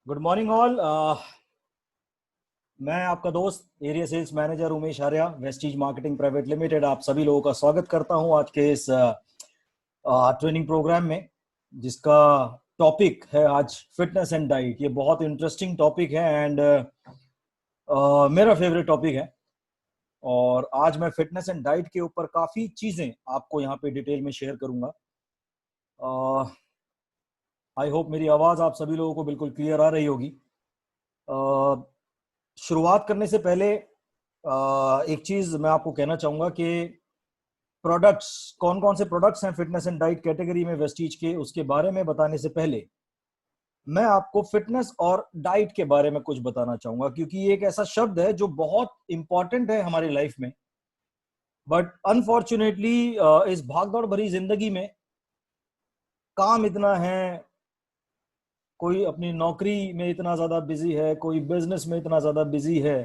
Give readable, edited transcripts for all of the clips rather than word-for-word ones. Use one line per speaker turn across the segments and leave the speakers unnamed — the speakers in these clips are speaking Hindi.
Good morning all. मैं आपका दोस्त area sales manager Umesh Arya, Vestige marketing private limited, आप सभी लोगों का स्वागत करता हूं आज के इस ट्रेनिंग प्रोग्राम में, जिसका टॉपिक है आज फिटनेस एंड डाइट। ये बहुत इंटरेस्टिंग टॉपिक है एंड मेरा फेवरेट टॉपिक है। और आज मैं फिटनेस एंड डाइट के ऊपर काफ़ी चीज़ें आपको यहाँ पे डिटेल में शेयर करूंगा। आई होप मेरी आवाज़ आप सभी लोगों को बिल्कुल क्लियर आ रही होगी। शुरुआत करने से पहले एक चीज मैं आपको कहना चाहूंगा कि प्रोडक्ट्स, कौन कौन से प्रोडक्ट्स हैं फिटनेस एंड डाइट कैटेगरी में वेस्टीज के, उसके बारे में बताने से पहले मैं आपको फिटनेस और डाइट के बारे में कुछ बताना चाहूंगा, क्योंकि ये एक ऐसा शब्द है जो बहुत इंपॉर्टेंट है हमारी लाइफ में। बट अनफॉर्चुनेटली इस भागदौड़ भरी जिंदगी में काम इतना है, कोई अपनी नौकरी में इतना ज्यादा बिजी है, कोई बिजनेस में इतना ज्यादा बिजी है,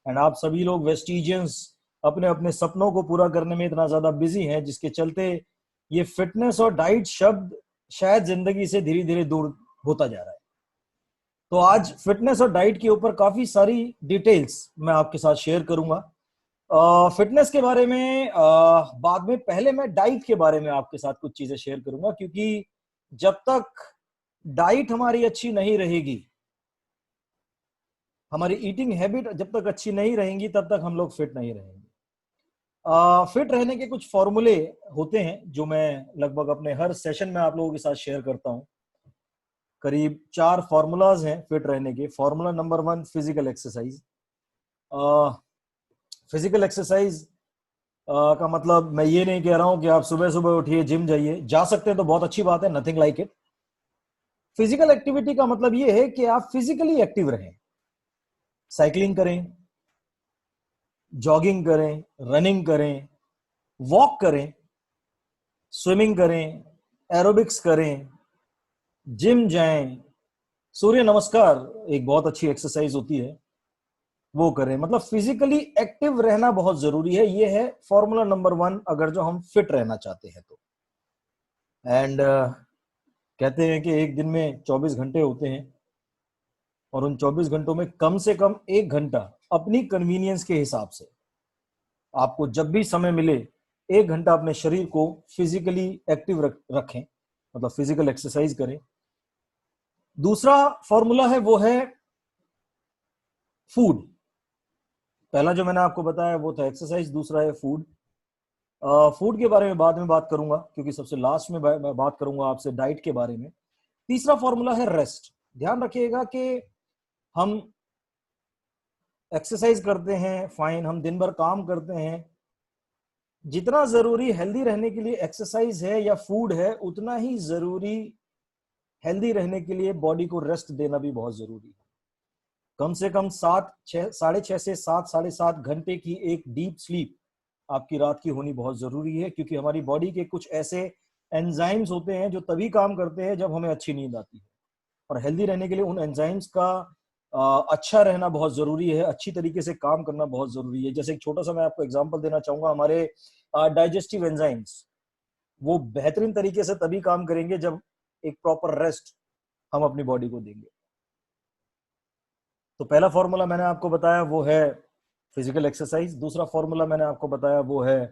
एंड आप सभी लोग वेस्टीजियंस अपने अपने सपनों को पूरा करने में इतना ज्यादा बिजी हैं, जिसके चलते ये फिटनेस और डाइट शब्द शायद जिंदगी से धीरे धीरे दूर होता जा रहा है। तो आज फिटनेस और डाइट के ऊपर काफी सारी डिटेल्स मैं आपके साथ शेयर करूंगा। फिटनेस के बारे में बाद में, पहले मैं डाइट के बारे में आपके साथ कुछ चीजें शेयर करूंगा, क्योंकि जब तक डाइट हमारी अच्छी नहीं रहेगी, हमारी ईटिंग हैबिट जब तक अच्छी नहीं रहेंगी, तब तक हम लोग फिट नहीं रहेंगे। फिट रहने के कुछ फॉर्मूले होते हैं जो मैं लगभग अपने हर सेशन में आप लोगों के साथ शेयर करता हूं। करीब 4 फॉर्मूलाज हैं फिट रहने के। Formula number 1, physical exercise. Physical exercise का मतलब मैं ये नहीं कह रहा हूं कि आप सुबह सुबह उठिए जिम जाइए, जा सकते हैं तो बहुत अच्छी बात है, nothing like it. Physical activity का मतलब ये है कि आप फिजिकली एक्टिव रहें, साइकिलिंग करें, जॉगिंग करें, रनिंग करें, वॉक करें, स्विमिंग करें, एरोबिक्स करें, जिम जाएं, सूर्य नमस्कार एक बहुत अच्छी एक्सरसाइज होती है, वो करें। मतलब फिजिकली एक्टिव रहना बहुत जरूरी है। ये है फॉर्मूला नंबर 1 अगर जो हम फिट रहना चाहते हैं तो। एंड कहते हैं कि एक दिन में 24 घंटे होते हैं, और उन 24 घंटों में कम से कम 1 घंटा अपनी कन्वीनियंस के हिसाब से आपको जब भी समय मिले 1 घंटा अपने शरीर को फिजिकली एक्टिव रखें, मतलब फिजिकल एक्सरसाइज करें। दूसरा फॉर्मूला है वो है फूड। पहला जो मैंने आपको बताया वो था एक्सरसाइज, दूसरा है फूड। फूड के बारे में बाद में बात करूंगा, क्योंकि सबसे लास्ट में मैं बात करूंगा आपसे डाइट के बारे में। तीसरा फॉर्मूला है रेस्ट। ध्यान रखिएगा कि हम एक्सरसाइज करते हैं, फाइन, हम दिन भर काम करते हैं, जितना जरूरी हेल्दी रहने के लिए एक्सरसाइज है या फूड है, उतना ही जरूरी हेल्दी रहने के लिए बॉडी को रेस्ट देना भी बहुत जरूरी है। कम से कम 6.5 से 7.5 घंटे की एक डीप स्लीप आपकी रात की होनी बहुत जरूरी है, क्योंकि हमारी बॉडी के कुछ ऐसे एंजाइम्स होते हैं जो तभी काम करते हैं जब हमें अच्छी नींद आती है, और हेल्दी रहने के लिए उन एंजाइम्स का अच्छा रहना बहुत जरूरी है, अच्छी तरीके से काम करना बहुत जरूरी है। जैसे एक छोटा सा मैं आपको एग्जांपल देना चाहूंगा, हमारे डाइजेस्टिव एंजाइम्स वो बेहतरीन तरीके से तभी काम करेंगे जब एक प्रॉपर रेस्ट हम अपनी बॉडी को देंगे। तो पहला फॉर्मूला मैंने आपको बताया वो है फिजिकल एक्सरसाइज। दूसरा फॉर्मूला मैंने आपको बताया वो है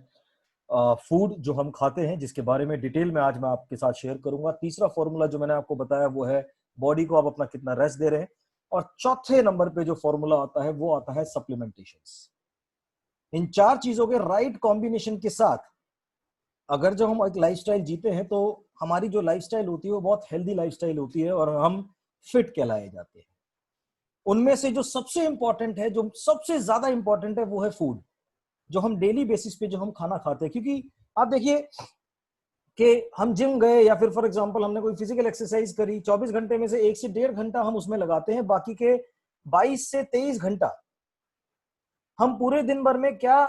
फूड जो हम खाते हैं, जिसके बारे में डिटेल में आज मैं आपके साथ शेयर करूंगा। तीसरा फॉर्मूला जो मैंने आपको बताया वो है बॉडी को आप अपना कितना रेस्ट दे रहे हैं। और चौथे नंबर पे जो फॉर्मूला आता है वो आता है सप्लीमेंटेशंस। इन 4 चीजों के राइट कॉम्बिनेशन के साथ अगर जो हम एक लाइफस्टाइल जीते हैं, तो हमारी जो लाइफस्टाइल होती है वो बहुत हेल्दी लाइफस्टाइल होती है, और हम फिट कहलाए जाते हैं। उनमें से जो सबसे इंपॉर्टेंट है, जो सबसे ज्यादा इंपॉर्टेंट है, वो है फूड, जो हम डेली बेसिस पे जो हम खाना खाते हैं। क्योंकि आप देखिए कि हम जिम गए या फिर फॉर एग्जांपल हमने कोई फिजिकल एक्सरसाइज करी, 24 घंटे में से 1 से 1.5 घंटा हम उसमें लगाते हैं, बाकी के 22 से 23 घंटा हम पूरे दिन भर में क्या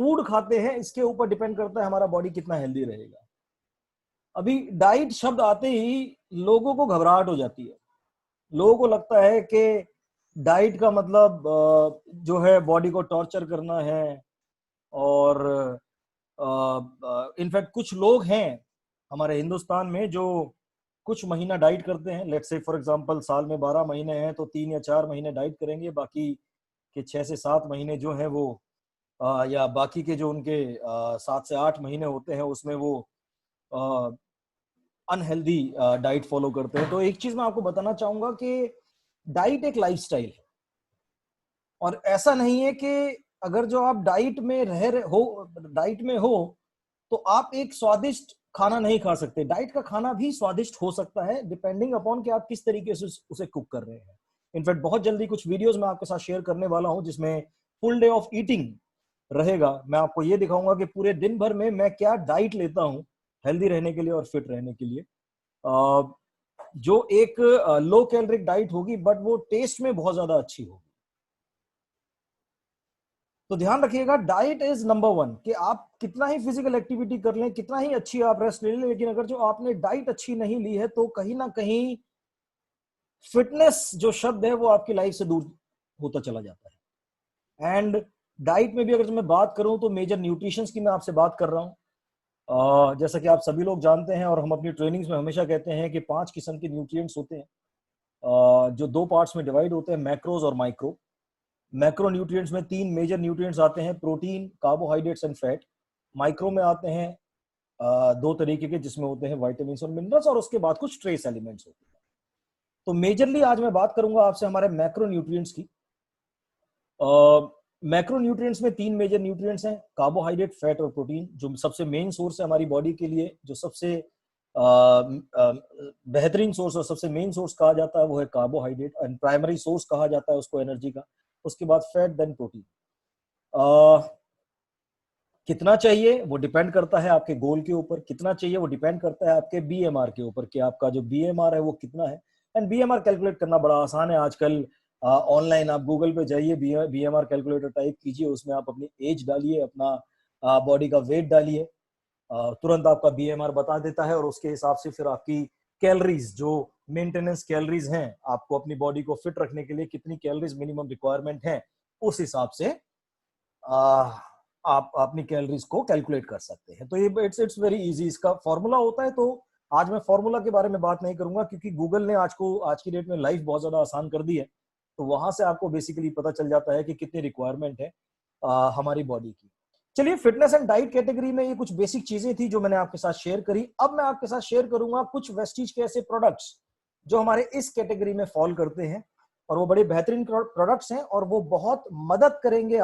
फूड खाते हैं, इसके ऊपर डिपेंड करता है हमारा बॉडी कितना हेल्दी रहेगा। अभी डाइट शब्द आते ही लोगों को घबराहट हो जाती है। लोगों को लगता है कि डाइट का मतलब जो है बॉडी को टॉर्चर करना है, और इनफैक्ट कुछ लोग हैं हमारे हिंदुस्तान में जो कुछ महीना डाइट करते हैं, लेट्स से फॉर एग्जांपल साल में 12 महीने हैं तो 3 या 4 महीने डाइट करेंगे, बाकी के 6 से 7 महीने जो है वो या बाकी के जो उनके 7 से 8 महीने होते हैं उसमें वो अनहेल्दी डाइट फॉलो करते हैं। तो एक चीज मैं आपको बताना चाहूंगा कि डाइट एक लाइफस्टाइल है, और ऐसा नहीं है कि अगर जो आप डाइट में डाइट में हो तो आप एक स्वादिष्ट खाना नहीं खा सकते। डाइट का खाना भी स्वादिष्ट हो सकता है, डिपेंडिंग अपॉन कि आप किस तरीके से उसे कुक कर रहे हैं। इनफैक्ट बहुत जल्दी कुछ वीडियोस मैं आपके साथ शेयर करने वाला हूं जिसमें फुल डे ऑफ ईटिंग रहेगा। मैं आपको ये दिखाऊंगा कि पूरे दिन भर में मैं क्या डाइट लेता हूं हेल्दी रहने के लिए और फिट रहने के लिए। जो एक लो कैलोरिक डाइट होगी बट वो टेस्ट में बहुत ज्यादा अच्छी होगी। तो ध्यान रखिएगा, डाइट इज नंबर 1, कि आप कितना ही फिजिकल एक्टिविटी कर लें, कितना ही अच्छी आप रेस्ट ले लें, लेकिन अगर जो आपने डाइट अच्छी नहीं ली है तो कहीं ना कहीं फिटनेस जो शब्द है वो आपकी लाइफ से दूर होता चला जाता है। एंड डाइट में भी अगर मैं बात करूं तो मेजर न्यूट्रिशन की मैं आपसे बात कर रहा हूं। जैसा कि आप सभी लोग जानते हैं और हम अपनी ट्रेनिंग्स में हमेशा कहते हैं कि 5 किस्म के न्यूट्रिएंट्स होते हैं, जो 2 पार्ट्स में डिवाइड होते हैं, मैक्रोज और माइक्रो। मैक्रो न्यूट्रिएंट्स में 3 मेजर न्यूट्रिएंट्स आते हैं, protein, carbohydrates and fat. Micro में आते हैं 2 तरीके के, जिसमें होते हैं विटामिन और मिनरल्स, और उसके बाद कुछ ट्रेस एलिमेंट्स होते हैं। तो मेजरली आज मैं बात करूंगा आपसे हमारे मैक्रो न्यूट्रिएंट्स की। मैक्रो न्यूट्रिएंट्स में 3 मेजर न्यूट्रिएंट्स हैं, कार्बोहाइड्रेट, फैट और प्रोटीन। जो सबसे मेन सोर्स है हमारी बॉडी के लिए, जो सबसे बेहतरीन सोर्स और सबसे मेन सोर्स कहा जाता है वो है कार्बोहाइड्रेट, एंड प्राइमरी सोर्स कहा जाता है उसको एनर्जी का। उसके बाद फैट, देन प्रोटीन। कितना चाहिए वो डिपेंड करता है आपके गोल के ऊपर, कितना चाहिए वो डिपेंड करता है आपके बीएमआर के ऊपर, कि आपका जो बीएमआर है वो कितना है। एंड बीएमआर कैलकुलेट करना बड़ा आसान है आजकल। ऑनलाइन आप गूगल पे जाइए, बीएमआर कैलकुलेटर टाइप कीजिए, उसमें आप अपनी एज डालिए, अपना बॉडी का वेट डालिए, तुरंत आपका बीएमआर बता देता है, और उसके हिसाब से फिर आपकी कैलोरीज, जो मेंटेनेंस कैलोरीज हैं, आपको अपनी बॉडी को फिट रखने के लिए कितनी कैलोरीज मिनिमम रिक्वायरमेंट है, उस हिसाब से आप अपनी कैलोरीज को कैलकुलेट कर सकते हैं। तो ये इट्स वेरी इजी, इसका फॉर्मूला होता है। तो आज मैं फॉर्मूला के बारे में बात नहीं करूंगा, क्योंकि गूगल ने आज की डेट में लाइफ बहुत ज्यादा आसान कर दी है। तो वहां से आपको बेसिकली पता चल जाता है कि कितनी रिक्वायरमेंट है हमारी बॉडी की। चलिए, फिटनेस एंड डाइट कैटेगरी में ये कुछ बेसिक चीजें थी जो मैंने आपके साथ शेयर करी। अब मैं आपके साथ शेयर करूंगा कुछ वेस्टीज के ऐसे प्रोडक्ट्स जो हमारे इस कैटेगरी में फॉल करते हैं, और वो बड़े बेहतरीन प्रोडक्ट्स हैं, और वो बहुत मदद करेंगे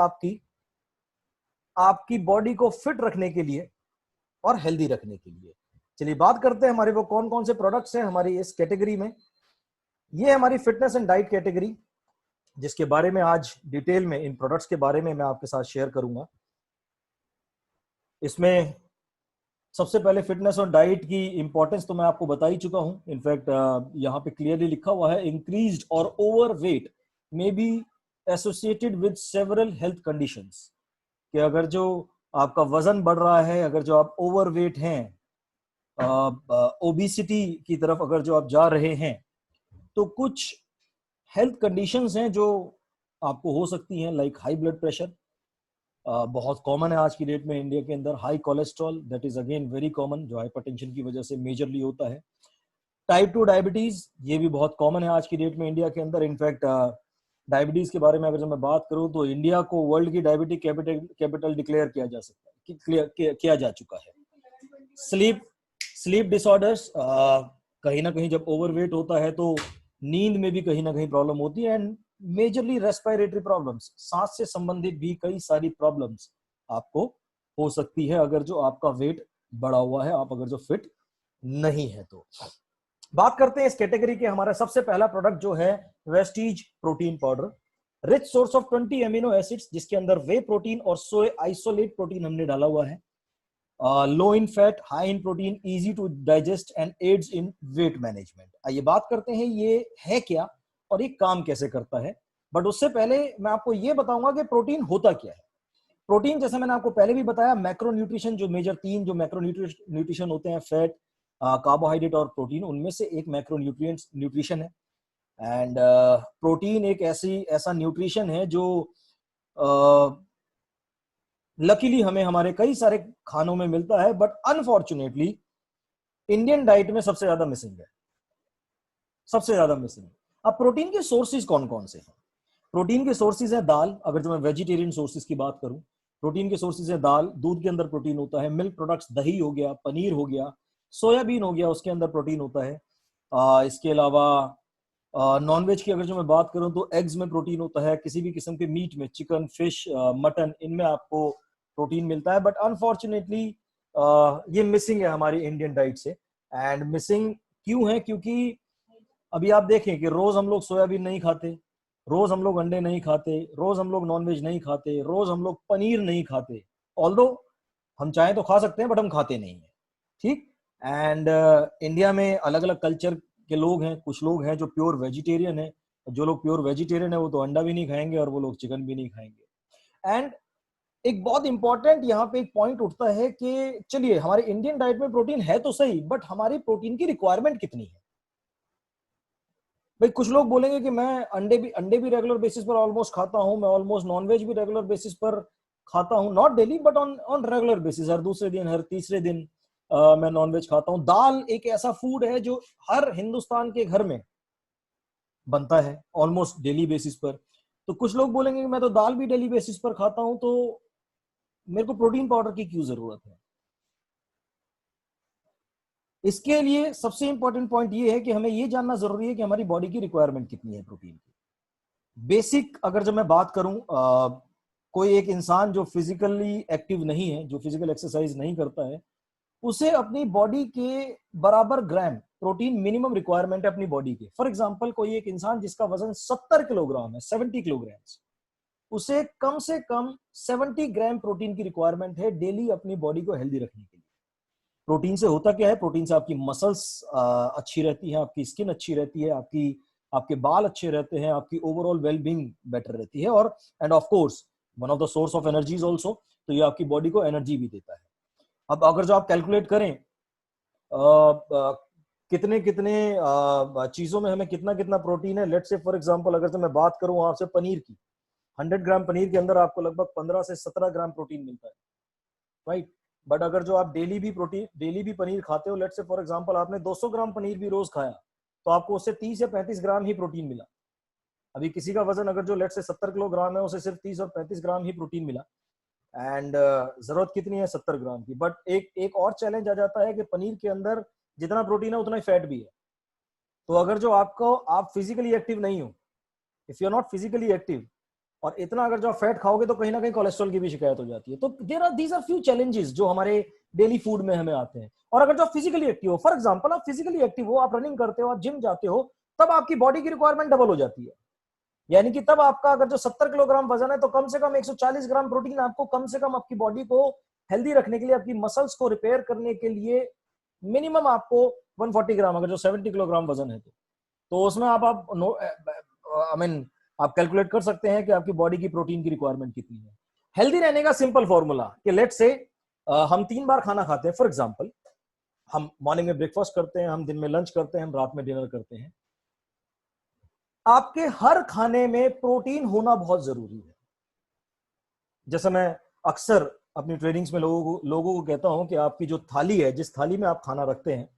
आपकी बॉडी को फिट रखने के लिए और हेल्दी रखने के लिए। चलिए बात करते हैं हमारे वो कौन कौन से प्रोडक्ट्स हैं हमारी इस कैटेगरी में। ये हमारी फिटनेस एंड डाइट कैटेगरी, जिसके बारे में आज डिटेल में इन प्रोडक्ट्स के बारे में मैं आपके साथ शेयर करूंगा। इसमें सबसे पहले फिटनेस और डाइट की इंपॉर्टेंस तो मैं आपको बता ही चुका हूं। इनफैक्ट यहाँ पे क्लियरली लिखा हुआ है, इंक्रीज्ड और over weight may be associated with several health conditions, कि अगर जो आपका वजन बढ़ रहा है, अगर जो आप ओवरवेट हैं, ओबिसिटी की तरफ अगर जो आप जा रहे हैं, तो कुछ हेल्थ कंडीशंस हैं जो आपको हो सकती हैं, लाइक हाई ब्लड प्रेशर, बहुत कॉमन है आज की डेट में इंडिया के अंदर। High cholesterol, that is again very common, जो हाइपरटेंशन की वजह से मेजरली होता है। टाइप 2 डायबिटीज, ये भी बहुत कॉमन है आज की डेट में इंडिया के अंदर। इनफैक्ट डायबिटीज के बारे में अगर मैं बात करूं तो इंडिया को वर्ल्ड की डायबिटिक कैपिटल डिक्लेयर किया जा सकता है, किया जा चुका है। स्लीप डिसऑर्डर्स, कहीं ना कहीं जब ओवरवेट होता है तो नींद में भी कहीं ना कहीं प्रॉब्लम होती है। एंड मेजरली रेस्पिरेटरी प्रॉब्लम्स, सांस से संबंधित भी कई सारी प्रॉब्लम्स आपको हो सकती है अगर जो आपका वेट बढ़ा हुआ है, आप अगर जो फिट नहीं है तो। बात करते हैं इस कैटेगरी के हमारा सबसे पहला प्रोडक्ट जो है Vestige protein powder, rich source of 20 amino acids, जिसके अंदर वे प्रोटीन और सोए आइसोलेट प्रोटीन हमने डाला हुआ है। Low in fat, high in protein, easy to digest and aids in weight management. आइए बात करते हैं ये है क्या और ये काम कैसे करता है। बट उससे पहले मैं आपको ये बताऊंगा कि प्रोटीन होता क्या है। प्रोटीन, जैसे मैंने आपको पहले भी बताया, मैक्रो न्यूट्रिशन, जो मेजर 3 जो मैक्रो न्यूट्रिशन होते हैं, फैट, कार्बोहाइड्रेट और प्रोटीन, उनमें से एक मैक्रो न्यूट्रिशन है। एंड प्रोटीन एक ऐसा न्यूट्रिशन है जो लकीली हमें हमारे कई सारे खानों में मिलता है, बट अनफॉर्चुनेटली इंडियन डाइट में सबसे ज्यादा मिसिंग है। सबसे ज्यादा मिसिंग। अब प्रोटीन के सोर्सेज कौन कौन से हैं? प्रोटीन के सोर्सेज है दाल। अगर जो मैं वेजिटेरियन सोर्सेज की बात करूं, प्रोटीन के सोर्सेज है दाल, दूध के अंदर प्रोटीन होता है, मिल्क प्रोडक्ट्स, दही हो गया, पनीर हो गया, सोयाबीन हो गया, उसके अंदर प्रोटीन होता है। इसके अलावा नॉनवेज की अगर जो मैं बात करूं तो एग्स में प्रोटीन होता है, किसी भी किस्म के मीट में, चिकन, फिश, मटन, इनमें आपको प्रोटीन मिलता है। बट अनफॉर्चुनेटली ये मिसिंग है हमारी इंडियन डाइट से। एंड मिसिंग क्यों है? क्योंकि अभी आप देखें कि रोज हम लोग सोयाबीन नहीं खाते, रोज हम लोग अंडे नहीं खाते, रोज हम लोग नॉनवेज नहीं खाते, रोज हम लोग पनीर नहीं खाते। ऑल्दो हम चाहें तो खा सकते हैं, बट हम खाते नहीं है। ठीक। एंड इंडिया में अलग अलग कल्चर के लोग हैं। कुछ लोग हैं जो प्योर वेजिटेरियन है। जो लोग प्योर वेजिटेरियन है वो तो अंडा भी नहीं खाएंगे और वो लोग चिकन भी नहीं खाएंगे। एंड एक बहुत इंपॉर्टेंट यहाँ पे एक पॉइंट उठता है कि चलिए हमारे इंडियन डाइट में प्रोटीन है तो सही, बट हमारी प्रोटीन की रिक्वायरमेंट कितनी है? भाई कुछ लोग बोलेंगे कि मैं अंडे भी रेगुलर बेसिस पर ऑलमोस्ट खाता हूं, मैं ऑलमोस्ट नॉनवेज भी रेगुलर बेसिस पर खाता हूं, not daily but on on regular basis, हर दूसरे दिन, हर तीसरे दिन मैं नॉनवेज खाता हूं। दाल एक ऐसा फूड है जो हर हिंदुस्तान के घर में बनता है ऑलमोस्ट डेली बेसिस पर। तो कुछ लोग बोलेंगे कि मैं तो दाल भी डेली बेसिस पर खाता हूं, तो मेरे को प्रोटीन पाउडर की क्यों जरूरत है? इसके लिए सबसे इंपॉर्टेंट पॉइंट ये है कि हमें ये जानना जरूरी है कि हमारी बॉडी की रिक्वायरमेंट कितनी है प्रोटीन की। बेसिक अगर जब मैं बात करूं, कोई एक इंसान जो फिजिकली एक्टिव नहीं है, जो फिजिकल एक्सरसाइज नहीं करता है, उसे अपनी बॉडी के बराबर ग्राम प्रोटीन मिनिमम रिक्वायरमेंट है अपनी बॉडी के। फॉर एग्जांपल कोई एक इंसान जिसका वजन 70 किलोग्राम है, 70 किलोग्राम, उसे कम से कम 70 ग्राम प्रोटीन की रिक्वायरमेंट है डेली अपनी बॉडी को हेल्दी रखने के लिए। प्रोटीन से होता क्या है? प्रोटीन से आपकी मसल्स अच्छी रहती है, आपकी स्किन अच्छी रहती है, आपके बाल अच्छे रहते हैं, आपकी ओवरऑल वेलबींग बेटर रहती है, और end of course one of the source of energy is also. तो ये आपकी बॉडी को एनर्जी भी देता है। अब अगर जो आप कैलकुलेट करें कितने कितने चीजों में हमें कितना कितना प्रोटीन है, लेट्स से फॉर एग्जांपल अगर जो मैं बात करूं आपसे पनीर की, 100 ग्राम पनीर के अंदर आपको लगभग 15 से 17 ग्राम प्रोटीन मिलता है, राइट। बट अगर जो आप डेली भी पनीर खाते हो, लेट्स से फॉर एग्जांपल आपने 200 ग्राम पनीर भी रोज खाया, तो आपको उससे 30 या 35 ग्राम ही प्रोटीन मिला। अभी किसी का वजन अगर जो लेट्स से 70 किलोग्राम है, उसे सिर्फ 30 और 35 ग्राम ही प्रोटीन मिला। एंड जरूरत कितनी है? 70 ग्राम की। बट एक और चैलेंज आ जाता है कि पनीर के अंदर जितना प्रोटीन है उतना ही फैट भी है। तो अगर जो आप फिजिकली एक्टिव नहीं हो, if you are not physically active, और इतना अगर जो आप फैट खाओगे तो कहीं ना कहीं कोलेस्ट्रॉल की भी शिकायत हो जाती है। तो दीज आर फ्यू चैलेंजेस जो हमारे डेली फूड में हमें आते हैं। और अगर जो आप फिजिकली एक्टिव हो, फॉर एग्जांपल आप फिजिकली एक्टिव हो, आप रनिंग करते हो, आप जिम जाते हो, तब आपकी बॉडी की रिक्वायरमेंट डबल हो जाती है। यानी कि तब आपका अगर जो 70 किलोग्राम वजन है, तो कम से कम 140 ग्राम प्रोटीन आपको कम से कम आपकी बॉडी को हेल्दी रखने के लिए, आपकी मसल्स को रिपेयर करने के लिए मिनिमम आपको 140 ग्राम, अगर जो 70 किलोग्राम वजन है तो उसमें आप आई मीन आप कैलकुलेट कर सकते हैं कि आपकी बॉडी की प्रोटीन की रिक्वायरमेंट कितनी है। हेल्दी रहने का सिंपल फॉर्मूला कि लेट से हम 3 बार खाना खाते हैं। फॉर एग्जांपल हम मॉर्निंग में ब्रेकफास्ट करते हैं, हम दिन में लंच करते हैं, हम रात में डिनर करते हैं। आपके हर खाने में प्रोटीन होना बहुत जरूरी है। जैसे मैं अक्सर अपनी ट्रेनिंग्स में लोगों को कहता हूं कि आपकी जो थाली है, जिस थाली में आप खाना रखते हैं,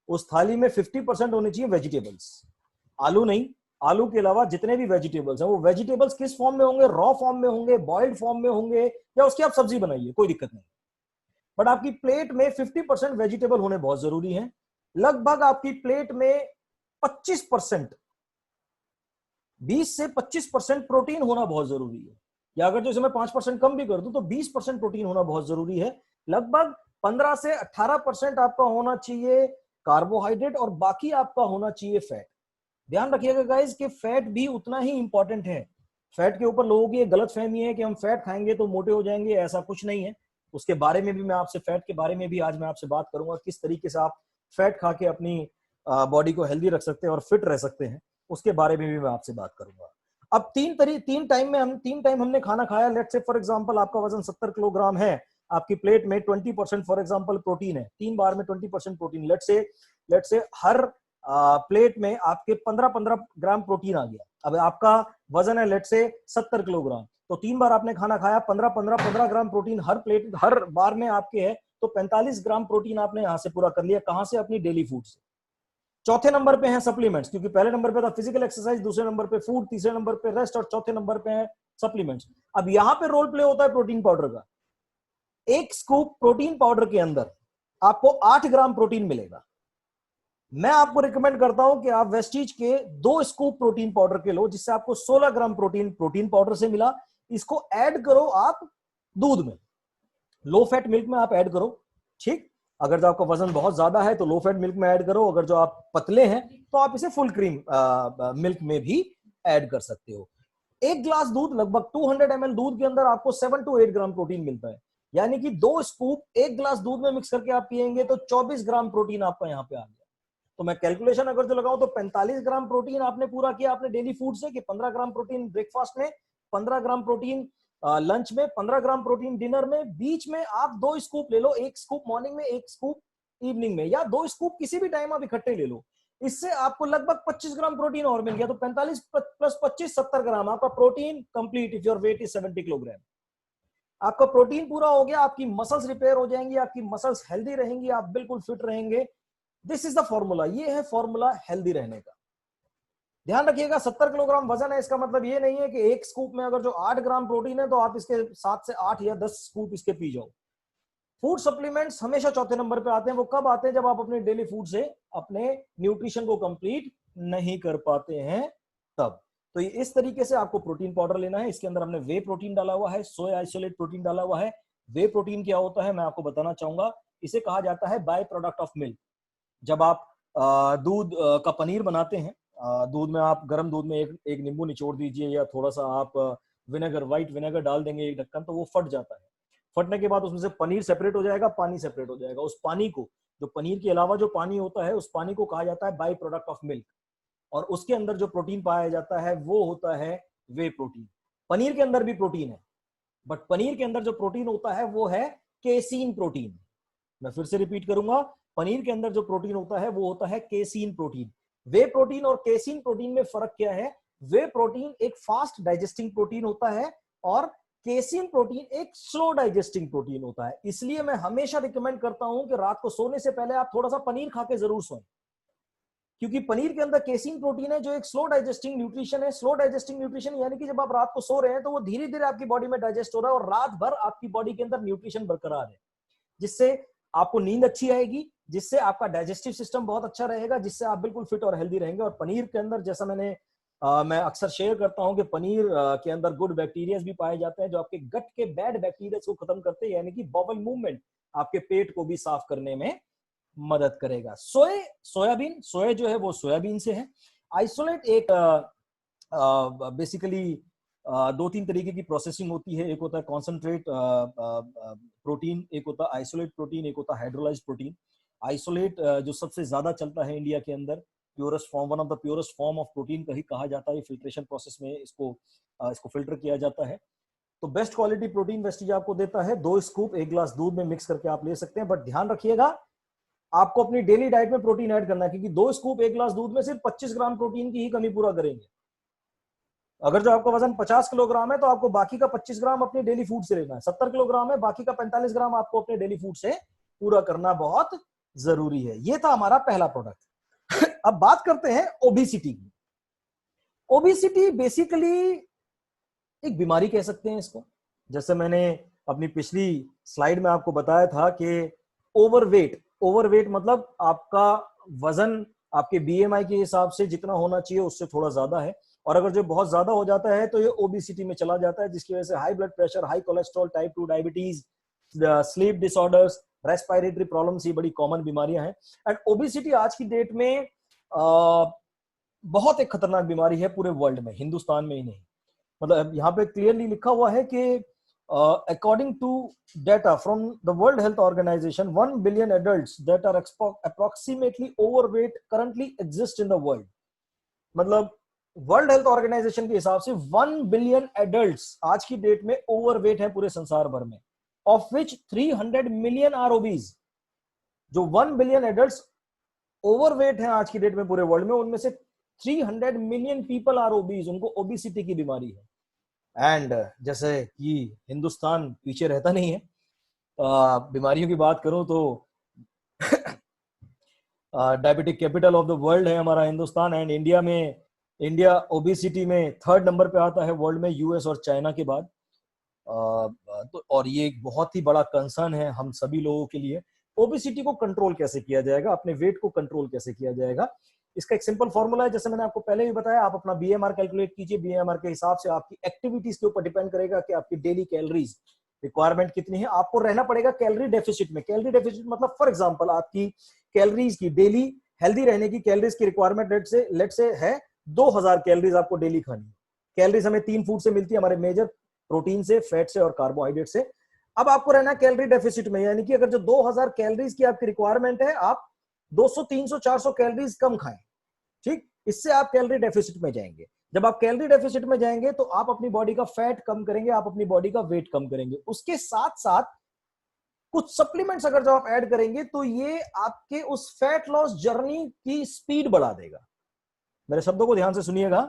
उस थाली में 50% होनी चाहिए वेजिटेबल्स। आलू नहीं, आलू के अलावा जितने भी वेजिटेबल्स हैं, वो वेजिटेबल्स किस फॉर्म में होंगे? रॉ फॉर्म में होंगे, बॉइल्ड फॉर्म में होंगे, या उसकी आप सब्जी बनाइए, कोई दिक्कत नहीं। बट आपकी प्लेट में 50% वेजिटेबल होने बहुत जरूरी है। लगभग आपकी प्लेट में 25%, 20 से 25% प्रोटीन होना बहुत जरूरी है। या अगर जो मैं 5% कम भी कर दूं तो 20% प्रोटीन होना बहुत जरूरी है। लगभग 15 से 18% आपका होना चाहिए कार्बोहाइड्रेट, और बाकी आपका होना चाहिए फैट। ध्यान रखिएगा गाइस कि फैट भी उतना ही इंपॉर्टेंट है। फैट के ऊपर लोगों की एक गलत फहमी है कि हम फैट खाएंगे तो मोटे हो जाएंगे, ऐसा कुछ नहीं है। उसके बारे में भी मैं आपसे, फैट के बारे में भी आज मैं आपसे बात करूंगा, किस तरीके से आप फैट खा के अपनी बॉडी को हेल्दी रख सकते हैं और फिट रह सकते हैं, उसके बारे में भी मैं आपसे बात करूंगा। अब तीन टाइम हमने खाना खाया। लेट्स से फॉर एग्जांपल आपका वजन 70 किलोग्राम है, आपकी प्लेट में 20% फॉर एग्जांपल प्रोटीन है, 3 बार में 20% protein. Let's say her plate में आपके 15-15 ग्राम प्रोटीन आ गया। अब आपका वजन है लेट्स से 70 किलोग्राम, तो 3 बार आपने खाना खाया, 15 ग्राम प्रोटीन हर बार में आपके है, तो 45 ग्राम प्रोटीन आपने यहां से पूरा कर लिया। कहां से? अपनी डेली फूड से। चौथे नंबर पे है सप्लीमेंट्स, क्योंकि पहले नंबर पे था फिजिकल एक्सरसाइज, दूसरे नंबर पे फूड, तीसरे नंबर पे रेस्ट और चौथे नंबर पे है सप्लीमेंट्स। अब यहां पे रोल प्ले होता है प्रोटीन पाउडर का। एक स्कूप प्रोटीन पाउडर के अंदर आपको 8 ग्राम प्रोटीन मिलेगा। मैं आपको रिकमेंड करता हूं कि आप वेस्टीज के 2 स्कूप प्रोटीन पाउडर के लो, जिससे आपको 16 ग्राम प्रोटीन प्रोटीन पाउडर से मिला। इसको ऐड करो आप दूध में, लो फैट मिल्क में आप ऐड करो, ठीक। अगर जो आपका वजन बहुत ज्यादा है तो लो फैट मिल्क में ऐड करो, अगर जो आप पतले हैं तो आप इसे फुल क्रीम मिल्क में भी ऐड कर सकते हो। एक ग्लास दूध, लगभग 200 ml दूध के अंदर आपको 7 to 8 ग्राम प्रोटीन मिलता है। यानी कि 2 स्कूप एक ग्लास दूध में मिक्स करके आप पिएंगे तो 24 ग्राम प्रोटीन आपका यहाँ पे आ गया। तो मैं कैलकुलेशन अगर जो लगाऊं तो 45 ग्राम प्रोटीन आपने पूरा किया अपने डेली फूड से, कि 15 ग्राम प्रोटीन ब्रेकफास्ट में, 15 ग्राम प्रोटीन लंच में, 15 ग्राम प्रोटीन डिनर में, बीच में आप 2 स्कूप ले लो, एक स्कूप मॉर्निंग में, एक स्कूप इवनिंग में, या 2 स्कूप किसी भी टाइम आप इकट्ठे ले लो। इससे आपको लगभग 25 ग्राम प्रोटीन और मिल गया। तो 45 प्लस 25 70 ग्राम आपका protein complete if your weight is 70 kilogram. आपका प्रोटीन पूरा हो गया, आपकी मसल्स रिपेयर हो जाएंगी, आपकी मसल्स हेल्दी रहेंगी, आप बिल्कुल फिट रहेंगे। दिस इज द फॉर्मूला, ये है फॉर्मूला हेल्दी रहने का। ध्यान रखिएगा 70 किलोग्राम वजन है, इसका मतलब ये नहीं है कि एक स्कूप में अगर जो 8 ग्राम प्रोटीन है तो आप इसके 7 से 8 या 10 स्कूप इसके पी जाओ। फूड सप्लीमेंट्स हमेशा चौथे नंबर पे आते हैं। वो कब आते हैं? जब आप अपने डेली फूड से अपने न्यूट्रिशन को कंप्लीट नहीं कर पाते हैं तब। तो ये इस तरीके से आपको प्रोटीन पाउडर लेना है। इसके अंदर हमने वे प्रोटीन डाला हुआ है, सोया आइसोलेट प्रोटीन डाला हुआ है। वे प्रोटीन क्या होता है मैं आपको बताना चाहूंगा। इसे कहा जाता है बाय प्रोडक्ट ऑफ मिल्क। जब आप दूध का पनीर बनाते हैं, दूध में आप गर्म दूध में एक नींबू निचोड़ दीजिए, या थोड़ा सा आप विनेगर, व्हाइट विनेगर डाल देंगे एक ढक्कन, तो वो फट जाता है। फटने के बाद उसमें से पनीर सेपरेट हो जाएगा, पानी सेपरेट हो जाएगा। उस पानी को, जो पनीर के अलावा जो पानी होता है, उस पानी को कहा जाता है बाय प्रोडक्ट ऑफ मिल्क। और उसके अंदर जो प्रोटीन पाया जाता है वो होता है वे प्रोटीन। पनीर के अंदर भी प्रोटीन है, बट पनीर के अंदर जो प्रोटीन होता है वो है केसीन प्रोटीन। मैं फिर से रिपीट करूंगा, पनीर के अंदर जो प्रोटीन होता है वो होता है केसीन प्रोटीन। वे प्रोटीन और केसीन प्रोटीन में फर्क क्या है? वे प्रोटीन एक फास्ट डाइजेस्टिंग प्रोटीन होता है और केसीन प्रोटीन एक स्लो डाइजेस्टिंग प्रोटीन होता है। इसलिए मैं हमेशा रिकमेंड करता हूं कि रात को सोने से पहले आप थोड़ा सा पनीर खा के जरूर सोएं, क्योंकि पनीर के अंदर केसीन प्रोटीन है जो एक स्लो डाइजेस्टिंग न्यूट्रिशन है। स्लो डाइजेस्टिंग न्यूट्रिशन यानी कि जब आप रात को सो रहे हैं तो वो धीरे धीरे आपकी बॉडी में डाइजेस्ट हो रहा है और रात भर आपकी बॉडी के अंदर न्यूट्रिशन बरकरार है, जिससे आपको नींद अच्छी आएगी, जिससे आपका डाइजेस्टिव सिस्टम बहुत अच्छा रहेगा, जिससे आप बिल्कुल फिट और हेल्दी रहेंगे। और पनीर के अंदर, जैसा मैं अक्सर शेयर करता हूं कि पनीर के अंदर गुड बैक्टीरिया भी पाए जाते हैं जो आपके गट के बैड बैक्टीरिया को खत्म करते हैं, यानी कि बॉवल मूवमेंट, आपके पेट को भी साफ करने में मदद करेगा। सोयाबीन, सोया जो है वो सोयाबीन से है। आइसोलेट एक बेसिकली 2-3 तरीके की प्रोसेसिंग होती है। एक होता है कॉन्सेंट्रेट प्रोटीन, एक होता है आइसोलेट प्रोटीन, एक होता है हाइड्रोलाइज्ड प्रोटीन। आइसोलेट जो सबसे ज्यादा चलता है इंडिया के अंदर, purest form, one of the purest form of protein कहीं कहा जाता है। फिल्ट्रेशन प्रोसेस में इसको फिल्टर किया जाता है। तो बेस्ट क्वालिटी प्रोटीन वेस्टीज आपको देता है। 2 स्कूप एक ग्लास दूध में मिक्स करके आप ले सकते हैं, बट ध्यान रखिएगा आपको अपनी डेली डाइट में प्रोटीन ऐड करना है, क्योंकि 2 स्कूप एक ग्लास दूध में सिर्फ 25 ग्राम प्रोटीन की ही कमी पूरा करेंगे। अगर जो आपका वजन 50 किलोग्राम है तो आपको बाकी का 25 ग्राम अपने डेली फूड से लेना है। 70 किलोग्राम है, बाकी का 45 ग्राम आपको अपने डेली फूड से पूरा करना बहुत जरूरी है। ये था हमारा पहला प्रोडक्ट। अब बात करते हैं ओबेसिटी की। ओबेसिटी बेसिकली एक बीमारी कह सकते हैं इसको। जैसे मैंने अपनी पिछली स्लाइड में आपको बताया था कि ओवरवेट मतलब आपका वजन आपके बीएमआई के हिसाब से जितना होना चाहिए उससे थोड़ा ज्यादा है, और अगर जो बहुत ज्यादा हो जाता है तो ये ओबेसिटी में चला जाता है, जिसकी वजह से high blood pressure, high cholesterol, type 2 diabetes, sleep disorders, respiratory problems, ये बड़ी कॉमन बीमारियां हैं। एंड ओबेसिटी आज की डेट में बहुत एक खतरनाक बीमारी है पूरे वर्ल्ड में, हिंदुस्तान में ही नहीं। मतलब यहाँ पे क्लियरली लिखा हुआ है कि according to data from the World Health Organization, 1 billion adults that are approximately overweight currently exist in the world. मतलब वर्ल्ड हेल्थ ऑर्गेनाइजेशन के हिसाब से 1 बिलियन एडल्ट्स आज की डेट में ओवरवेट है पूरे संसार भर में, of which 300 million are obese. जो 1 बिलियन एडल्ट्स ओवरवेट हैं आज की डेट में पूरे वर्ल्ड में, उनमें से 300 मिलियन पीपल आर ओबीज, उनको ओबेसिटी की बीमारी है। एंड जैसे कि हिंदुस्तान पीछे रहता नहीं है बीमारियों की बात करूं तो diabetic capital of the world है हमारा हिंदुस्तान, एंड इंडिया ओबेसिटी में थर्ड नंबर पे आता है वर्ल्ड में, यूएस और चाइना के बाद। तो और ये एक बहुत ही बड़ा कंसर्न है हम सभी लोगों के लिए। ओबेसिटी को कंट्रोल कैसे किया जाएगा, अपने वेट को कंट्रोल कैसे किया जाएगा, इसका एक सिंपल फॉर्मूला है, जैसे मैंने आपको पहले भी बताया। आप अपना बीएमआर कैलकुलेट कीजिए, बीएमआर के हिसाब से आपकी एक्टिविटीज के ऊपर डिपेंड करेगा कि आपकी डेली कैलोरीज रिक्वायरमेंट कितनी है। आपको रहना पड़ेगा कैलोरी डेफिसिट में। कैलोरी डेफिसिट मतलब फॉर एग्जांपल आपकी कैलोरीज की डेली हेल्दी रहने की कैलोरीज की रिक्वायरमेंट लेट से है 2000 कैलोरीज आपको डेली खानी है। कैलोरीज हमें 3 फूड से मिलती है, हमारे मेजर प्रोटीन से, फैट से और कार्बोहाइड्रेट से। अब आपको रहना कैलोरी डेफिसिट में, यानी कि अगर जो 2000 कैलोरीज की आपकी रिक्वायरमेंट है, आप 200 300 400 कैलोरीज कम खाएं, ठीक। इससे आप कैलोरी डेफिसिट में जाएंगे। जब आप कैलोरी डेफिसिट में जाएंगे तो आप अपनी बॉडी का फैट कम करेंगे, आप अपनी बॉडी का वेट कम करेंगे। उसके साथ साथ कुछ सप्लीमेंट्स अगर जो आप ऐड करेंगे तो ये आपके उस फैट लॉस जर्नी की स्पीड बढ़ा देगा। मेरे शब्दों को ध्यान से सुनिएगा।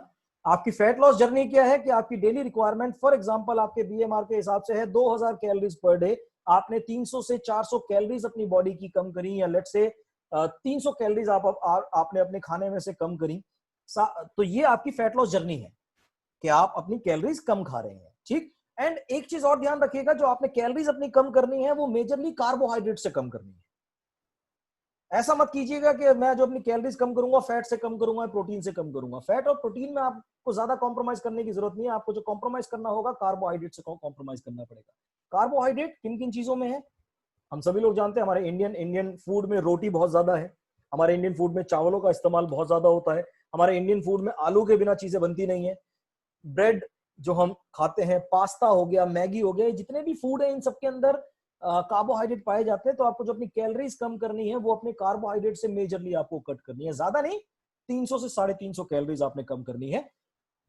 आपकी फैट लॉस जर्नी क्या है कि आपकी डेली रिक्वायरमेंट फॉर एग्जांपल आपके बीएमआर के हिसाब से है 2000 कैलोरीज पर डे। आपने 300 से 400 कैलोरीज अपनी बॉडी की कम करी, या लेट से 300 कैलोरीज आपने अपने खाने में से कम करी, तो ये आपकी फैट लॉस जर्नी है कि आप अपनी कैलोरीज कम खा रहे हैं, ठीक। एंड एक चीज और ध्यान रखिएगा, जो आपने कैलोरीज अपनी कम करनी है वो मेजरली कार्बोहाइड्रेट से कम करनी है। ऐसा मत कीजिएगा कि मैं जो अपनी कैलोरीज कम करूंगा फैट से कम करूंगा, प्रोटीन से कम करूंगा। फैट और प्रोटीन में आपको ज्यादा कॉम्प्रोमाइज करने की जरूरत नहीं है। आपको जो कॉम्प्रोमाइज करना होगा कार्बोहाइड्रेट से कॉम्प्रोमाइज करना पड़ेगा। कार्बोहाइड्रेट किन किन चीजों में है हम सभी लोग जानते हैं। हमारे इंडियन फूड में रोटी बहुत ज्यादा है, हमारे इंडियन फूड में चावलों का इस्तेमाल बहुत ज्यादा होता है, हमारे इंडियन फूड में आलू के बिना चीजें बनती नहीं है। ब्रेड जो हम खाते हैं, पास्ता हो गया, मैगी हो गया, जितने भी फूड है इन सबके अंदर कार्बोहाइड्रेट पाए जाते हैं। तो आपको जो अपनी कैलोरीज कम करनी है वो अपने कार्बोहाइड्रेट से मेजरली आपको कट करनी है, ज्यादा नहीं, 300 से 350 कैलोरीज आपने कम करनी है।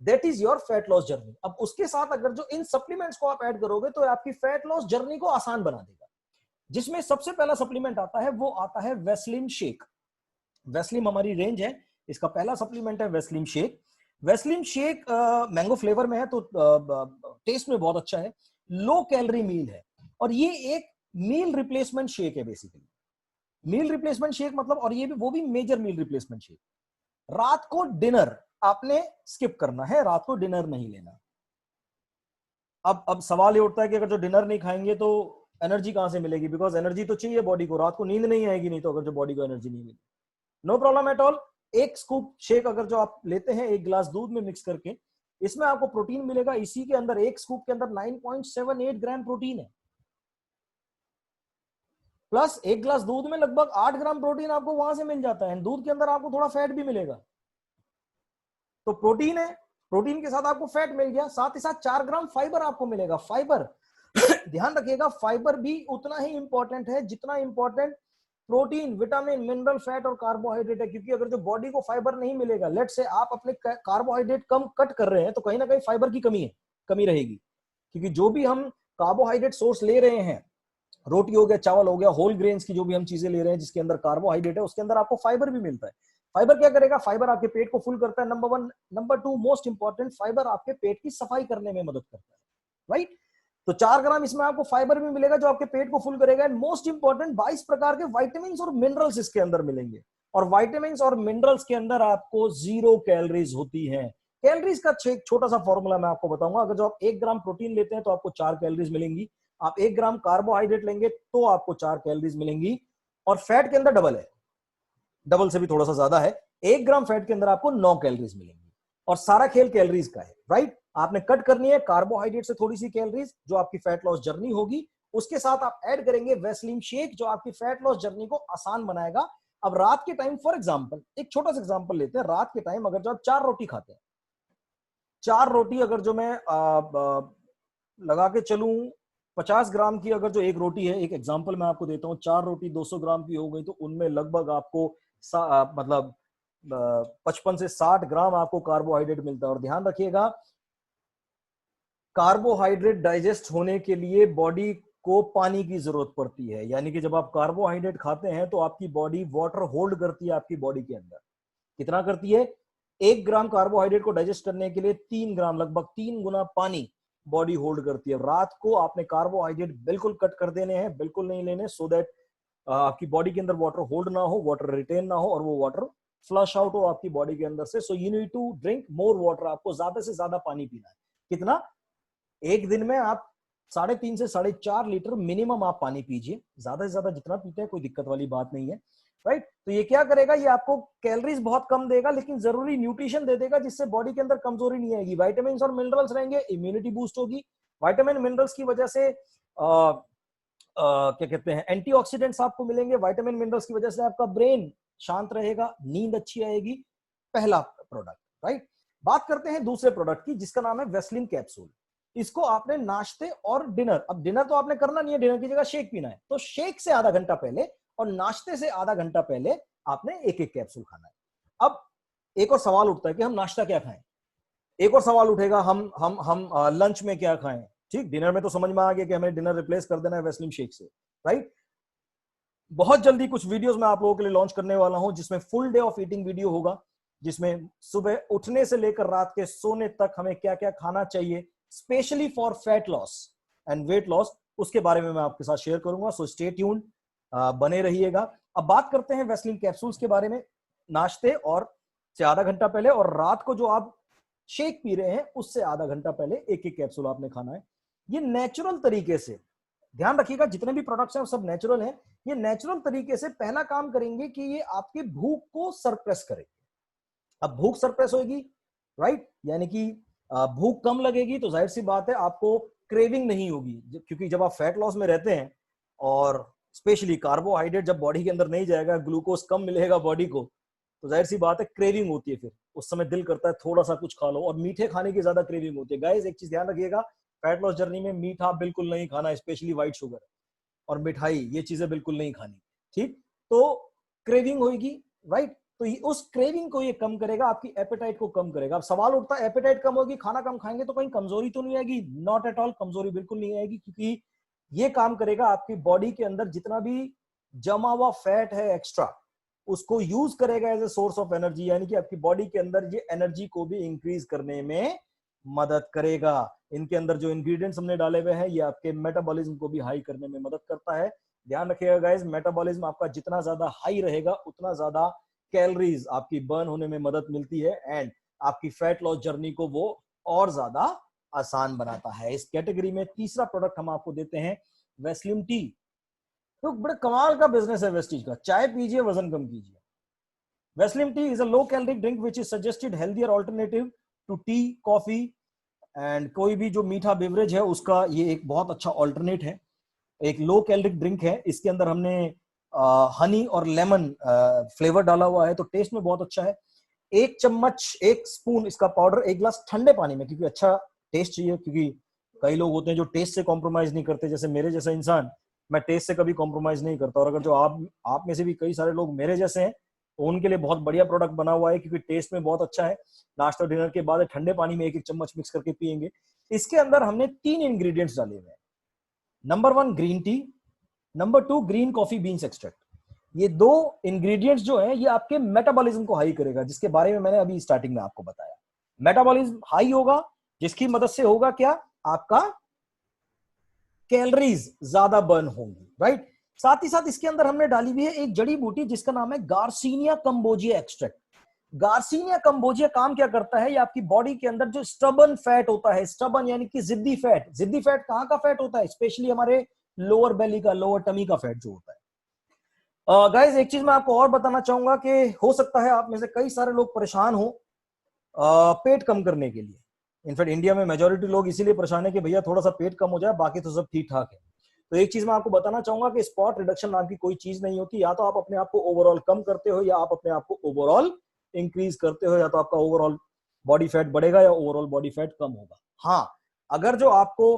That is your fat loss journey. अब उसके साथ अगर जो इन सप्लीमेंट्स को आप ऐड करोगे तो आपकी फैट लॉस जर्नी को आसान बना देगा। जिसमें सबसे पहला सप्लीमेंट आता है वो आता है वेस्लिम शेक। वेस्लिम हमारी रेंज है, इसका पहला सप्लीमेंट है Weslim shake. Weslim shake mango flavour में है तो टेस्ट में बहुत अच्छा है, लो कैलोरी मील है, और ये एक मील रिप्लेसमेंट शेक है बेसिकली। मील रिप्लेसमेंट शेक मतलब, और ये भी वो भी मेजर मील रिप्लेसमेंट शेक। रात को डिनर आपने स्किप करना है, रात को डिनर नहीं लेना। अब सवाल ये उठता है कि अगर जो डिनर नहीं खाएंगे तो एनर्जी कहां से मिलेगी, बिकॉज एनर्जी तो चाहिए बॉडी को, रात को नींद नहीं आएगी नहीं तो, अगर जो बॉडी को एनर्जी नहीं मिलेगी। No problem at all. एक स्कूप शेक अगर जो आप लेते हैं एक गिलास दूध में मिक्स करके, इसमें आपको प्रोटीन मिलेगा। इसी के अंदर एक स्कूप के अंदर 9.78 ग्राम प्रोटीन है, प्लस एक गिलास दूध में लगभग 8 ग्राम प्रोटीन आपको वहां से मिल जाता है। दूध के अंदर आपको थोड़ा फैट भी मिलेगा, तो प्रोटीन है, प्रोटीन के साथ आपको फैट मिल गया, साथ ही साथ 4 ग्राम फाइबर आपको मिलेगा। फाइबर ध्यान रखिएगा, फाइबर भी उतना ही इंपॉर्टेंट है जितना important protein, vitamin, mineral, fat और कार्बोहाइड्रेट है। क्योंकि अगर जो बॉडी को फाइबर नहीं मिलेगा, लेट से आप अपने कार्बोहाइड्रेट कम कट कर रहे हैं, तो कहीं ना कहीं फाइबर की कमी रहेगी। क्योंकि जो भी हम कार्बोहाइड्रेट सोर्स ले रहे हैं, रोटी हो गया, चावल हो गया, होल ग्रेन्स की जो भी हम चीजें ले रहे हैं जिसके अंदर कार्बोहाइड्रेट है, उसके अंदर आपको फाइबर भी मिलता है। फाइबर क्या करेगा, फाइबर आपके पेट को फुल करता है, number 1। Number 2 most important, fibre आपके पेट की सफाई करने में मदद करता है, राइट। तो 4 ग्राम इसमें आपको फाइबर भी मिलेगा जो आपके पेट को फुल करेगा। एंड मोस्ट इंपॉर्टेंट 22 प्रकार के विटामिन और मिनरल्स इसके अंदर मिलेंगे, और विटामिन और मिनरल्स के अंदर आपको 0 कैलोरीज होती है। कैलोरीज का एक छोटा सा फॉर्मूला मैं आपको बताऊंगा। अगर जो आप 1 ग्राम प्रोटीन लेते हैं तो आपको 4 कैलोरीज मिलेंगी, आप 1 ग्राम कार्बोहाइड्रेट लेंगे तो आपको 4 कैलोरीज मिलेंगी, और फैट के अंदर डबल है, डबल से भी थोड़ा सा ज्यादा है, 1 ग्राम फैट के अंदर आपको 9 कैलोरीज मिलेंगी। और सारा खेल कैलोरीज का है, राइट। आपने कट करनी है कार्बोहाइड्रेट से थोड़ी सी कैलोरीज, जो आपकी फैट लॉस जर्नी होगी। उसके साथ आप ऐड करेंगे वेस्लिन शेक, जो आपकी फैट लॉस जर्नी को आसान बनाएगा। अब रात के टाइम फॉर एग्जांपल, एक छोटा सा एग्जांपल लेते हैं। रात के टाइम अगर जो आप 4 रोटी खाते हैं, 4 रोटी अगर जो मैं लगा के चलूं 50 ग्राम की, अगर जो एक रोटी है, एक एग्जांपल मैं आपको देता हूं, 4 रोटी 200 ग्राम की हो गई, तो उनमें लगभग आपको मतलब 55 से 60 ग्राम आपको कार्बोहाइड्रेट मिलता है। और ध्यान रखिएगा, कार्बोहाइड्रेट डाइजेस्ट होने के लिए बॉडी को पानी की जरूरत पड़ती है। यानी कि जब आप कार्बोहाइड्रेट खाते हैं तो आपकी बॉडी वाटर होल्ड करती है आपकी बॉडी के अंदर। कितना करती है? 1 ग्राम कार्बोहाइड्रेट को डाइजेस्ट करने के लिए 3 ग्राम, लगभग 3 गुना पानी बॉडी होल्ड करती है। रात को आपने कार्बोहाइड्रेट बिल्कुल कट कर देने हैं, बिल्कुल नहीं लेने, सो दैट आपकी बॉडी के अंदर वाटर होल्ड ना हो, वाटर रिटेन ना हो और वो वाटर फ्लश आउट हो आपकी बॉडी के अंदर से। So you need to drink more water, आपको ज्यादा से ज्यादा पानी पीना है। कितना? एक दिन में आप 3.5 से 4.5 लीटर मिनिमम आप पानी पीजिए, ज्यादा से ज्यादा जितना पीते हैं कोई दिक्कत वाली बात नहीं है, राइट। तो ये क्या करेगा, ये आपको कैलोरीज बहुत कम देगा लेकिन जरूरी न्यूट्रिशन दे देगा जिससे बॉडी के अंदर कमजोरी नहीं आएगी। विटामिन और मिनरल्स रहेंगे, इम्यूनिटी बूस्ट होगी। विटामिन मिनरल्स की वजह से क्या कहते हैं, एंटीऑक्सीडेंट्स आपको मिलेंगे। विटामिन मिनरल्स की वजह से आपका ब्रेन शांत रहेगा, नींद अच्छी आएगी। पहला प्रोडक्ट, राइट। बात करते हैं दूसरे प्रोडक्ट की जिसका नाम है वेस्लिन कैप्सूल। इसको आपने नाश्ते और डिनर, अब डिनर तो आपने करना नहीं है, डिनर की जगह शेक पीना है, तो शेक से आधा घंटा पहले और नाश्ते से आधा घंटा पहले आपने एक एक कैप्सूल खाना है। अब एक और सवाल उठता है कि हम नाश्ता क्या खाएं। एक और सवाल उठेगा, हम लंच में क्या खाएं। ठीक, डिनर में तो समझ में आ गया कि हमें डिनर रिप्लेस कर देना है वेस्लिन शेक से, राइट। बहुत जल्दी कुछ वीडियोस मैं आप लोगों के लिए लॉन्च करने वाला हूं जिसमें full day of eating video होगा, जिसमें सुबह उठने से लेकर रात के सोने तक हमें क्या क्या खाना चाहिए specially for fat loss and weight loss, उसके बारे में मैं आपके साथ शेयर करूंगा। सो स्टे ट्यून्ड, बने रहिएगा। अब बात करते हैं वेस्लिन कैप्सूल्स के बारे में। नाश्ते और से आधा घंटा पहले और रात को जो आप शेक पी रहे हैं उससे आधा घंटा पहले एक एक कैप्सूल आपने खाना है। ये नेचुरल तरीके से, ध्यान रखिएगा जितने भी प्रोडक्ट्स हैं वो सब नेचुरल हैं। ये नेचुरल तरीके से पहला काम करेंगे कि ये आपकी भूख को सरप्रेस करेंगे। अब भूख सरप्रेस होगी, राइट, यानी कि भूख कम लगेगी तो जाहिर सी बात है आपको क्रेविंग नहीं होगी, क्योंकि जब आप फैट लॉस में रहते हैं और स्पेशली कार्बोहाइड्रेट जब बॉडी के अंदर नहीं जाएगा, ग्लूकोज कम मिलेगा बॉडी को, तो जाहिर सी बात है क्रेविंग होती है। फिर उस समय दिल करता है थोड़ा सा कुछ खा लो, और मीठे खाने की ज्यादा क्रेविंग होती है। गाइस एक चीज ध्यान रखिएगा, फैट लॉस जर्नी में मीठा बिल्कुल नहीं खाना, स्पेशली व्हाइट शुगर और मिठाई, ये चीजें बिल्कुल नहीं खानी, ठीक। तो क्रेविंग होगी, राइट। तो उस क्रेविंग को ये कम करेगा, आपकी एपेटाइट को कम करेगा। अब सवाल उठता है एपेटाइट कम होगी, खाना कम खाएंगे तो कहीं कमजोरी तो नहीं आएगी? नॉट एट ऑल, कमजोरी बिल्कुल नहीं आएगी, क्योंकि ये काम करेगा आपकी बॉडी के अंदर जितना भी जमा हुआ फैट है एक्स्ट्रा, उसको यूज करेगा as a source of energy, यानी कि आपकी बॉडी के अंदर ये एनर्जी को भी इंक्रीज करने में मदद करेगा। इनके अंदर जो इंग्रेडिएंट्स हमने डाले हुए हैं ये आपके मेटाबॉलिज्म को भी हाई करने में मदद करता है। ध्यान रखिएगा गाइस, मेटाबॉलिज्म आपका जितना ज्यादा हाई रहेगा उतना ज्यादा कैलोरीज आपकी बर्न होने में मदद मिलती है एंड आपकी फैट लॉस जर्नी को वो और ज्यादा आसान बनाता है। इस कैटेगरी में तीसरा प्रोडक्ट हम आपको देते हैं वेस्लिन टी। तो बड़े कमाल का बिजनेस है वेस्टीज का, चाय पीजिए वजन कम कीजिए। Veslim tea is a low calorie drink which is suggested healthier alternative to tea, coffee and कोई भी जो मीठा बेवरेज है उसका ये एक बहुत अच्छा ऑल्टरनेट है। एक लो कैलोरिक ड्रिंक है, इसके अंदर हमने हनी और लेमन फ्लेवर डाला हुआ है, तो टेस्ट में बहुत अच्छा है। एक चम्मच, एक स्पून इसका पाउडर एक गिलास ठंडे पानी में, क्योंकि अच्छा टेस्ट चाहिए, क्योंकि कई लोग होते हैं जो टेस्ट से कॉम्प्रोमाइज नहीं करते, जैसे मेरे जैसा इंसान, मैं टेस्ट से कभी कॉम्प्रोमाइज नहीं करता। और अगर जो आप में से भी कई सारे लोग मेरे जैसे हैं तो उनके लिए बहुत बढ़िया प्रोडक्ट बना हुआ है, क्योंकि टेस्ट में बहुत अच्छा है। नाश्ता डिनर के बाद ठंडे पानी में एक एक चम्मच मिक्स करके पियेंगे। इसके अंदर हमने 3 इंग्रेडिएंट्स डाले हुए हैं। Number 1 green tea, number 2 green coffee beans extract. ये 2 इंग्रेडिएंट्स जो है ये आपके मेटाबॉलिज्म को हाई करेगा, जिसके बारे में मैंने अभी स्टार्टिंग में आपको बताया। मेटाबॉलिज्म हाई होगा जिसकी मदद से होगा क्या, आपका कैलोरीज ज्यादा बर्न होंगी, राइट। साथ ही साथ इसके अंदर हमने डाली हुई है एक जड़ी बूटी जिसका नाम है garcinia cambogia extract. Garcinia cambogia काम क्या करता है, ये आपकी बॉडी के अंदर जो स्टबन फैट होता है, स्टबन यानी कि जिद्दी फैट, जिद्दी फैट कहां का फैट होता है, स्पेशली हमारे लोअर बेली का, लोअर टमी का फैट जो होता है। गाइस एक चीज मैं आपको और बताना चाहूंगा कि हो सकता है आप में से कई सारे लोग परेशान हो पेट कम करने के लिए। इनफैक्ट इंडिया में मेजोरिटी लोग इसीलिए परेशान है कि भैया थोड़ा सा पेट कम हो जाए, बाकी तो सब ठीक ठाक है। तो एक चीज मैं आपको बताना चाहूंगा कि स्पॉट रिडक्शन नाम की कोई चीज नहीं होती। या तो आप अपने आप को ओवरऑल कम करते हो या आप अपने आप को ओवरऑल इंक्रीज करते हो, या तो आपका ओवरऑल बॉडी फैट बढ़ेगा या ओवरऑल बॉडी फैट कम होगा। हाँ, अगर जो आपको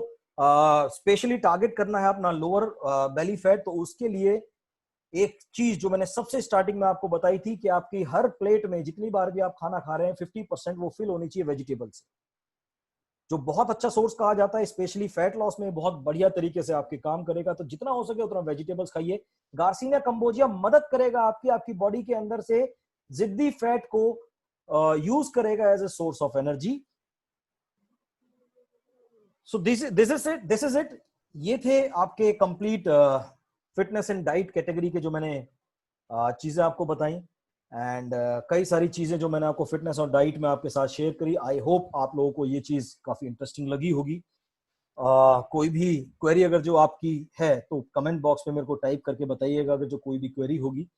स्पेशली टारगेट करना है अपना लोअर बेली फैट, तो उसके लिए एक चीज जो मैंने सबसे स्टार्टिंग में आपको बताई थी कि आपकी हर प्लेट में जितनी बार भी आप खाना खा रहे हैं 50% वो फिल होनी चाहिए वेजिटेबल से, जो बहुत अच्छा सोर्स कहा जाता है, स्पेशली फैट लॉस में बहुत बढ़िया तरीके से आपके काम करेगा। तो जितना हो सके उतना वेजिटेबल्स खाइए। गार्सिनिया कंबोजिया मदद करेगा आपकी बॉडी के अंदर से जिद्दी फैट को यूज करेगा as a source of energy. So this is it. ये थे आपके complete fitness and diet category के जो मैंने चीजें आपको बताई, एंड कई सारी चीजें जो मैंने आपको फिटनेस और डाइट में आपके साथ शेयर करी। आई होप आप लोगों को ये चीज काफी इंटरेस्टिंग लगी होगी। कोई भी क्वेरी अगर जो आपकी है तो कमेंट बॉक्स में मेरे को टाइप करके बताइएगा अगर जो कोई भी क्वेरी होगी।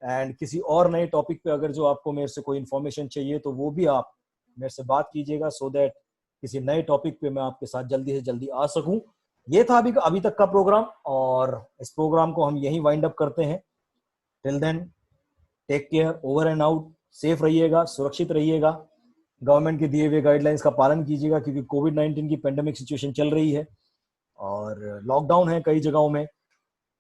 एंड किसी और नए टॉपिक पे अगर जो आपको मेरे से कोई इन्फॉर्मेशन चाहिए तो वो भी आप मेरे से बात कीजिएगा, सो दैट किसी नए टॉपिक पे मैं आपके साथ जल्दी से जल्दी आ सकूं। ये था अभी तक का प्रोग्राम, और इस प्रोग्राम को हम यहीं वाइंड अप करते हैं। Till then, take care, over and out. Safe रहिएगा, सुरक्षित रहिएगा, गवर्नमेंट के दिए हुए गाइडलाइंस का पालन कीजिएगा, क्योंकि कोविड-19 की पेंडेमिक सिचुएशन चल रही है और लॉकडाउन है कई जगहों में।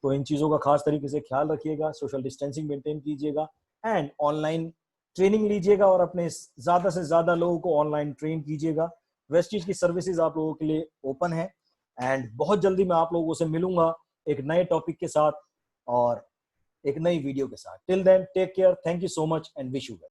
तो इन चीज़ों का खास तरीके से ख्याल रखिएगा, सोशल डिस्टेंसिंग मेंटेन कीजिएगा, एंड ऑनलाइन ट्रेनिंग लीजिएगा और अपने ज़्यादा से ज़्यादा लोगों को ऑनलाइन ट्रेन कीजिएगा। वेस्टीज की सर्विसेज आप लोगों के लिए ओपन है, एंड बहुत जल्दी मैं आप लोगों से मिलूंगा एक नए टॉपिक के साथ और एक नई वीडियो के साथ। Till then, take care, thank you so much and wish you well.